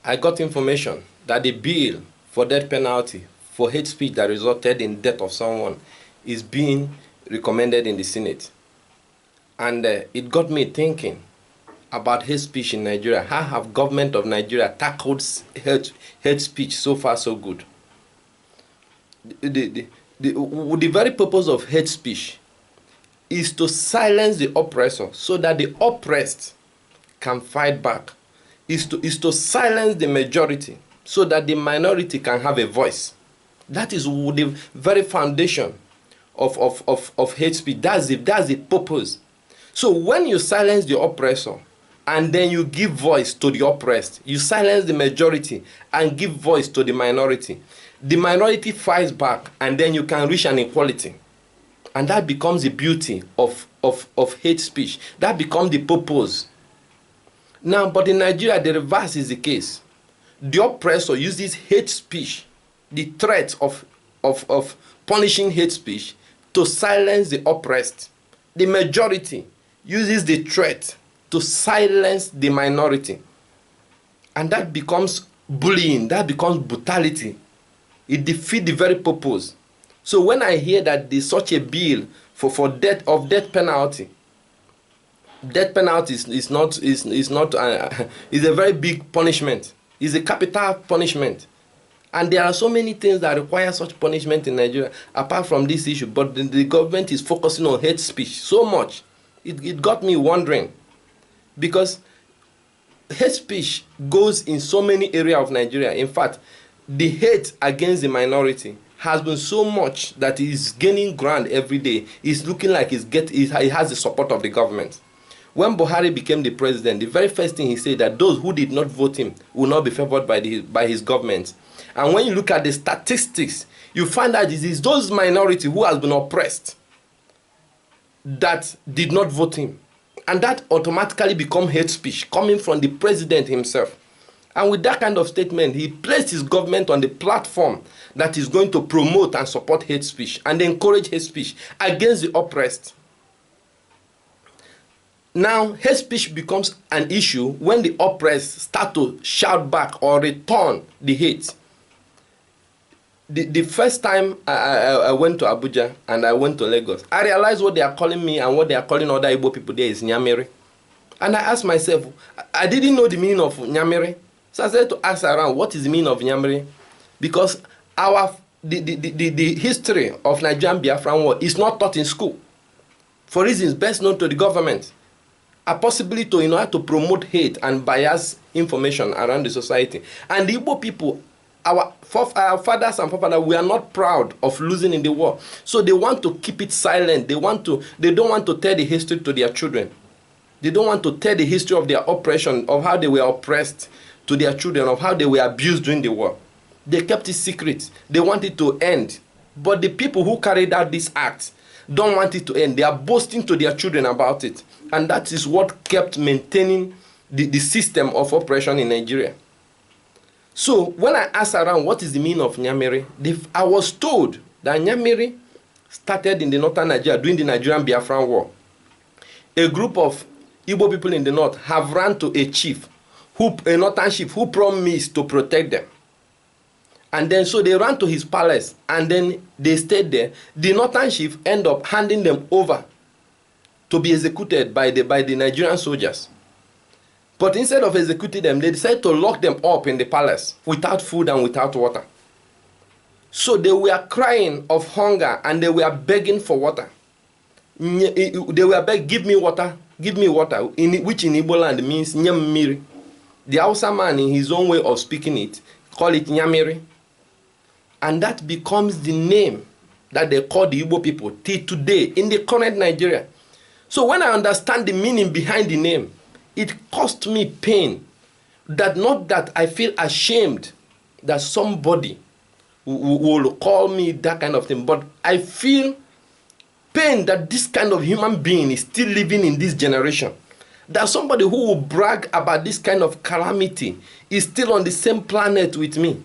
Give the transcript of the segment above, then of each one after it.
I got information that the bill for death penalty for hate speech that resulted in death of someone is being recommended in the Senate. And it got me thinking about hate speech in Nigeria. How have government of Nigeria tackled hate speech so far so good? The very purpose of hate speech is to silence the oppressor so that the oppressed can fight back. Is to silence the majority so that the minority can have a voice. That is the very foundation of hate speech. That's the purpose. So when you silence the oppressor and then you give voice to the oppressed, you silence the majority and give voice to the minority fights back, and then you can reach an equality. And that becomes the beauty of hate speech. That becomes the purpose. Now, but in Nigeria, the reverse is the case. The oppressor uses hate speech, the threat of punishing hate speech, to silence the oppressed. The majority uses the threat to silence the minority. And that becomes bullying, that becomes brutality. It defeats the very purpose. So when I hear that there's such a bill for death penalty, death penalty is a very big punishment. It's a capital punishment. And there are so many things that require such punishment in Nigeria apart from this issue. But the government is focusing on hate speech so much. It got me wondering, because hate speech goes in so many areas of Nigeria. In fact, the hate against the minority has been so much that it is gaining ground every day. It's looking like it has the support of the government. When Buhari became the president, the very first thing he said that those who did not vote him will not be favored by his government. And when you look at the statistics, you find that it is those minority who has been oppressed that did not vote him. And that automatically become hate speech coming from the president himself. And with that kind of statement, he placed his government on the platform that is going to promote and support hate speech and encourage hate speech against the oppressed. Now, hate speech becomes an issue when the oppressed start to shout back or return the hate. The first time I went to Abuja and I went to Lagos, I realized what they are calling me and what they are calling other Igbo people there is Nyamiri. And I asked myself, I didn't know the meaning of Nyamiri. So I said to ask around, what is the meaning of Nyamiri? Because the history of Nigerian Biafran war is not taught in school, for reasons best known to the government, and possibly to in order to promote hate and bias information around the society. And the Igbo people, our fathers and forefathers, we are not proud of losing in the war, so they want to keep it silent. They don't want to tell the history to their children. They don't want to tell the history of their oppression, of how they were oppressed, to their children, of how they were abused during the war. They kept it secret. They want it to end. But the people who carried out this act don't want it to end. They are boasting to their children about it. And that is what kept maintaining the system of oppression in Nigeria. So when I asked around what is the meaning of Nyamiri, I was told that Nyamiri started in the northern Nigeria during the Nigerian Biafran war. A group of Igbo people in the north have run to a northern chief who promised to protect them. And then so they ran to his palace and then they stayed there. The northern chief ended up handing them over to be executed by the Nigerian soldiers. But instead of executing them, they decided to lock them up in the palace without food and without water. So they were crying of hunger and they were begging for water. They were begging, give me water, which in Igbo land means nyamiri. The Hausa man, in his own way of speaking it, call it Nyamiri. And that becomes the name that they call the Igbo people till today in the current Nigeria. So when I understand the meaning behind the name, it cost me pain. Not that I feel ashamed that somebody will call me that kind of thing, but I feel pain that this kind of human being is still living in this generation. That somebody who will brag about this kind of calamity is still on the same planet with me.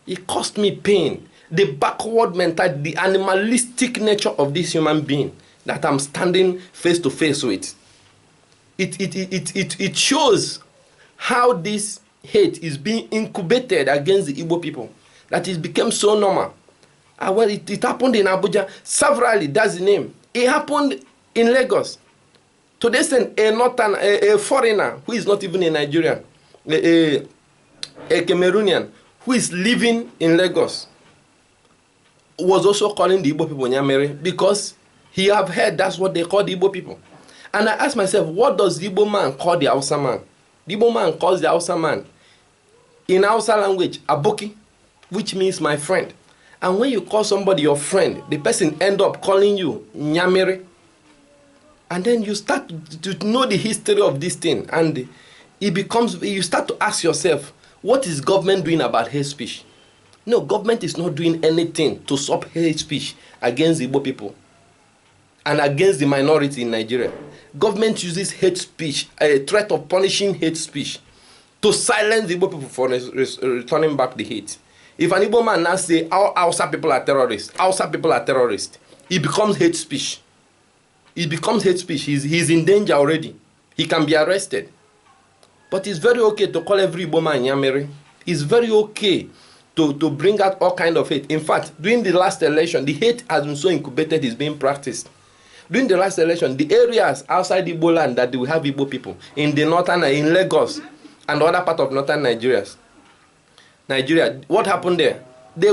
It cost me pain. The backward mentality, the animalistic nature of this human being that I'm standing face to face with. It shows how this hate is being incubated against the Igbo people that it became so normal. And well, it happened in Abuja severally. That's the name. It happened in Lagos. To the extent a foreigner who is not even a Nigerian, a Cameroonian who is living in Lagos was also calling the Igbo people Nyamere because he have heard that's what they call the Igbo people. And I asked myself, what does the Igbo man call the Hausa man? The Igbo man calls the Hausa man in Hausa language Aboki, which means my friend. And when you call somebody your friend, the person end up calling you Nyamere. And then you start to know the history of this thing, and you start to ask yourself, what is government doing about hate speech? No, government is not doing anything to stop hate speech against the Igbo people and against the minority in Nigeria. Government uses hate speech, a threat of punishing hate speech, to silence the Igbo people for returning back the hate. If an Igbo man now say, Hausa people are terrorists, Hausa people are terrorists, it becomes hate speech. It becomes hate speech. He's in danger already. He can be arrested. But it's very okay to call every Igbo man Nyamere. It's very okay to bring out all kind of hate. In fact, during the last election, the hate has been so incubated, is being practiced. During the last election, the areas outside Igbo land that we have Igbo people, in the northern, in Lagos, and other part of northern Nigeria, what happened there? The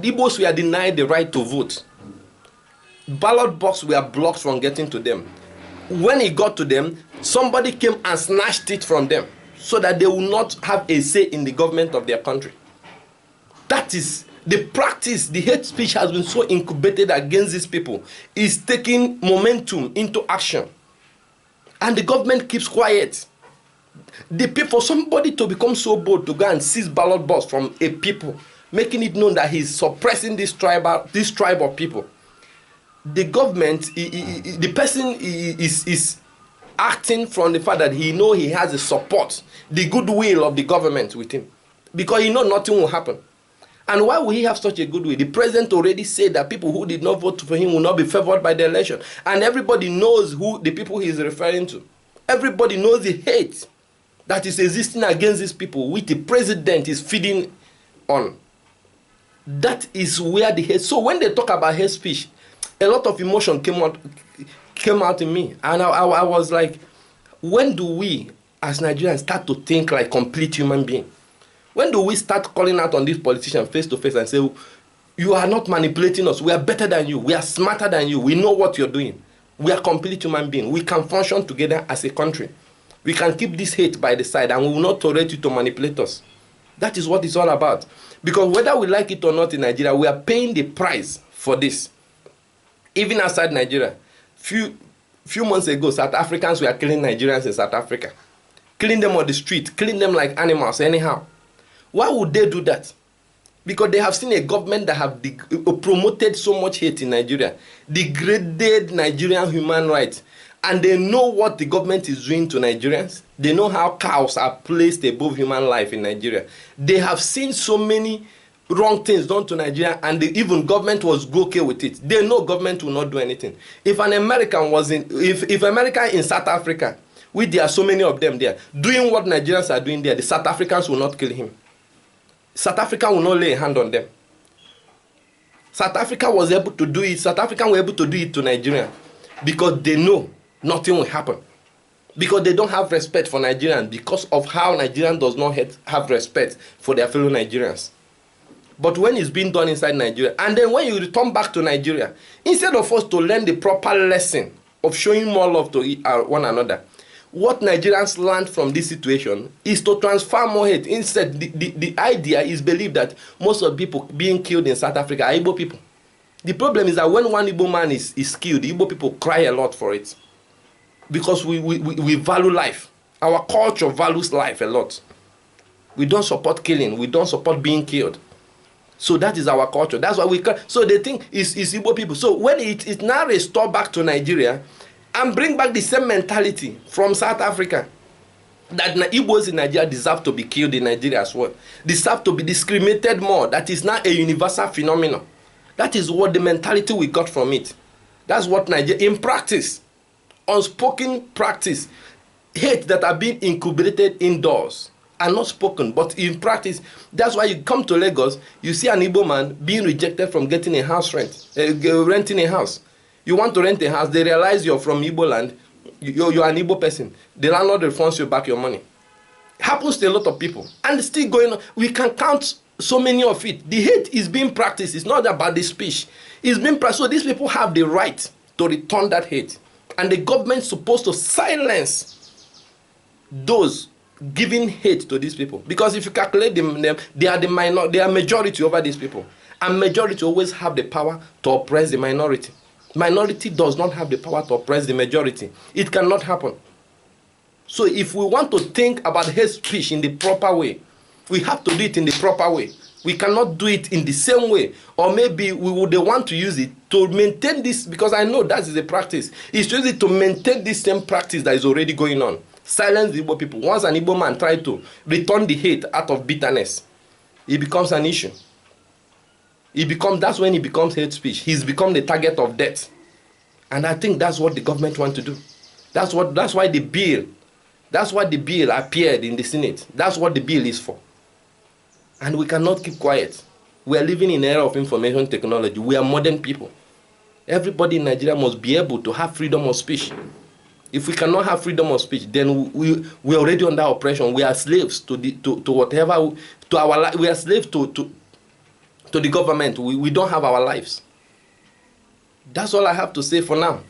Igbos were denied the right to vote. Ballot boxes were blocked from getting to them. When it got to them, somebody came and snatched it from them so that they will not have a say in the government of their country. That is the practice. The hate speech has been so incubated against these people, is taking momentum into action. And the government keeps quiet. For somebody to become so bold to go and seize ballot box from a people, making it known that he's suppressing this tribe of people. The government, the person is acting from the fact that he knows he has the support, the goodwill of the government with him, because he knows nothing will happen. And why would he have such a goodwill? The president already said that people who did not vote for him will not be favored by the election, and everybody knows who the people he is referring to. Everybody knows the hate that is existing against these people, which the president is feeding on. That is where the hate. So when they talk about hate speech, a lot of emotion came out in me, and I was like, when do we as Nigerians start to think like complete human beings? When do we start calling out on these politicians face to face and say, you are not manipulating us, we are better than you, we are smarter than you, we know what you're doing, we are complete human beings, we can function together as a country, we can keep this hate by the side, and we will not tolerate you to manipulate us. That is what it's all about. Because whether we like it or not in Nigeria, we are paying the price for this. Even outside Nigeria, few months ago, South Africans were killing Nigerians in South Africa, killing them on the street, killing them like animals anyhow. Why would they do that? Because they have seen a government that have promoted so much hate in Nigeria, degraded Nigerian human rights, and they know what the government is doing to Nigerians. They know how cows are placed above human life in Nigeria. They have seen so many wrong things done to Nigeria, and even government was okay with it. They know government will not do anything. If an American was if America in South Africa, which there are so many of them there, doing what Nigerians are doing there, the South Africans will not kill him. South Africa will not lay a hand on them. South Africa was able to do it. South Africans were able to do it to Nigeria because they know nothing will happen. Because they don't have respect for Nigerians, because of how Nigerians does not have respect for their fellow Nigerians. But when it's being done inside Nigeria, and then when you return back to Nigeria, instead of us to learn the proper lesson of showing more love to one another, what Nigerians learned from this situation is to transfer more hate. Instead, the idea is believed that most of the people being killed in South Africa are Igbo people. The problem is that when one Igbo man is killed, the Igbo people cry a lot for it. Because we value life. Our culture values life a lot. We don't support killing. We don't support being killed. So that is our culture. That's why we cry. So they think it's Igbo people. So when it now restored back to Nigeria and bring back the same mentality from South Africa, that Igbos in Nigeria deserve to be killed in Nigeria as well, deserve to be discriminated more. That is now a universal phenomenon. That is what the mentality we got from it. That's what Nigeria, in practice, unspoken practice, hate that are being incubated indoors are not spoken, but in practice, that's why you come to Lagos, you see an Igbo man being rejected from getting a house renting a house. You want to rent a house, they realize you're from Igbo land, you're an Igbo person. The landlord refunds you back your money. Happens to a lot of people, and it's still going on. We can count so many of it. The hate is being practiced. It's not about the speech. It's being practiced. So these people have the right to return that hate, and the government is supposed to silence those giving hate to these people. Because if you calculate them, they are they are majority over these people, and majority always have the power to oppress the minority. Minority does not have the power to oppress the majority. It cannot happen. So if we want to think about hate speech in the proper way, we have to do it in the proper way. We cannot do it in the same way. Or maybe we would want to use it to maintain this, because I know that is a practice. It's to use it to maintain this same practice that is already going on. Silence the Igbo people. Once an Igbo man tries to return the hate out of bitterness, it becomes an issue. That's when it becomes hate speech. He's become the target of death. And I think that's what the government wants to do. That's why the bill appeared in the Senate. That's what the bill is for. And we cannot keep quiet. We are living in an era of information technology. We are modern people. Everybody in Nigeria must be able to have freedom of speech. If we cannot have freedom of speech, then we are already under oppression. We are slaves to whatever, to our life. We are slaves to the government. We don't have our lives. That's all I have to say for now.